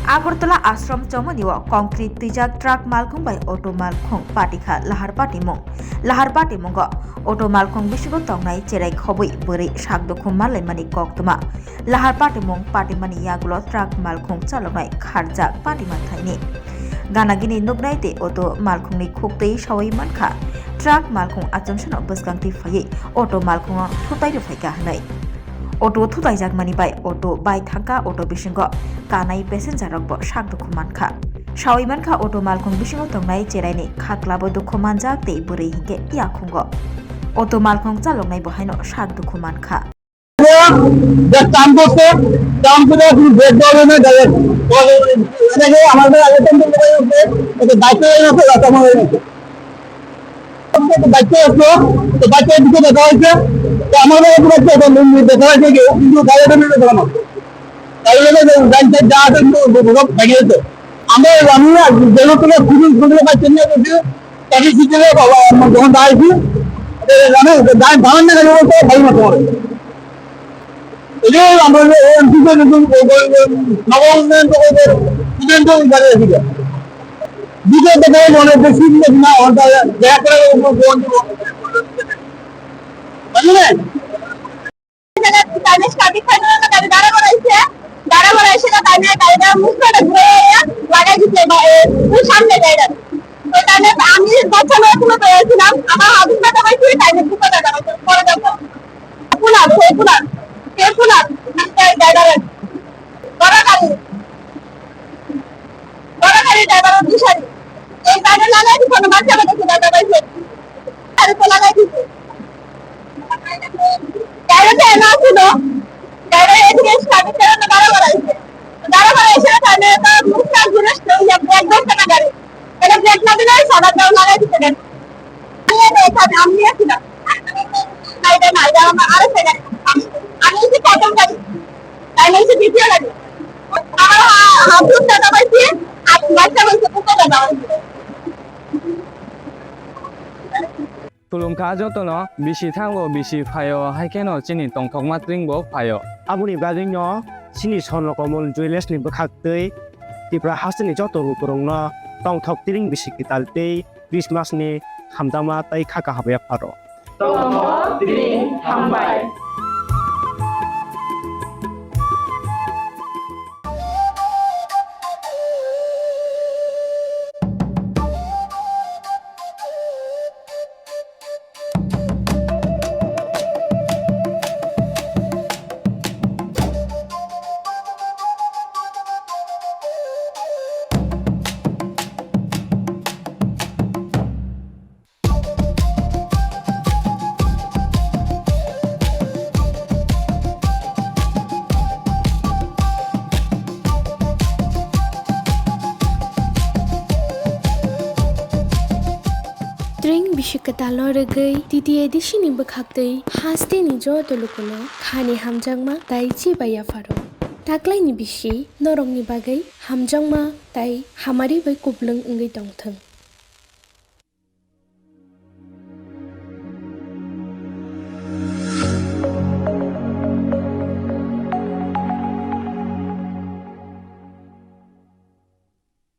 Agartala Ashram Chomaniwa concrete tijak truck Malkhung by auto Malkhung Patika Lahar Patimong Lahar Patimongo auto Malkhung Bishigo Tongnai Cherai Khobui Buri Sakdukho Malai Mani Koktuma Lahar Patimong Patimani Yagulo truck Malkhung Chalonai Kharjak Patiman Thaini Ganagini Nugnaite auto Malkhungni Khuktai Shawai Mankha truck Malkhung Achomshano Buskangti Faye auto Malkhung Thutai Rwkha Hanai Auto Thutai Jagmani by auto by Thangka auto Bishingo Kanai passenger rokbo Sakdukho Mankha Shawai Mankha auto Malkhung Bishingo Tongnai Cheraini Khaklabo Dukho Manjak Tei Buri Hingke Yakhungo Auto Malkhung Chalongnai Bohaino Sakdukho Mankha যে কাম করতে কাম করে আপনি break দেওয়া না দেয় এনেকে আমাদের আগে তো এটা দায়িত্ব আছে রাতামা হয়ে গেছে দায়িত্ব আছে তো দায়িত্বের দিকে দেখা হয়েছে তো আমাদের উপরে দেখা হয়েছে কিন্তু গাড়িটা নিয়ে দেখা না তাই জন্য দায়িত্ব যা আছে সব ভেঙে যেত আমরা আমি যেগুলো থেকে খুঁজে পাচ্ছেন না বলছি তাদের সিটিতে যখন দাঁড়িয়েছি জানে দাঁড়ান না গেলে বলতে ভাই মতো হবে এই আমরা এমপিতে নতুন নব উন্নয়ন প্রকল্পের সিদ্ধান্ত জানিয়ে রেখেছি দ্বিতীয় থেকে মনে বেশি না ওটা দেখা করে বুঝলেন আমি পেয়েছিলাম আমার husband Tulungka jotono bisi thango bisi phayo haikeno chini tongthokma tringbo phayo abuni gadingno chini sonno komol juiles ni bkhaktei tipra hasni joto rukurongno tongthok tring bisi kitaltei Christmas ni hamdama tai khaka habe pharo tongthok tring hambai Tring bishikata loragay titi edishini bakhaktei haste ni joto lukono khani hamjangma tai chi baya faro taklai ni bishi norong ni bagai hamjangma tai hamari bai kublung ngai tongthang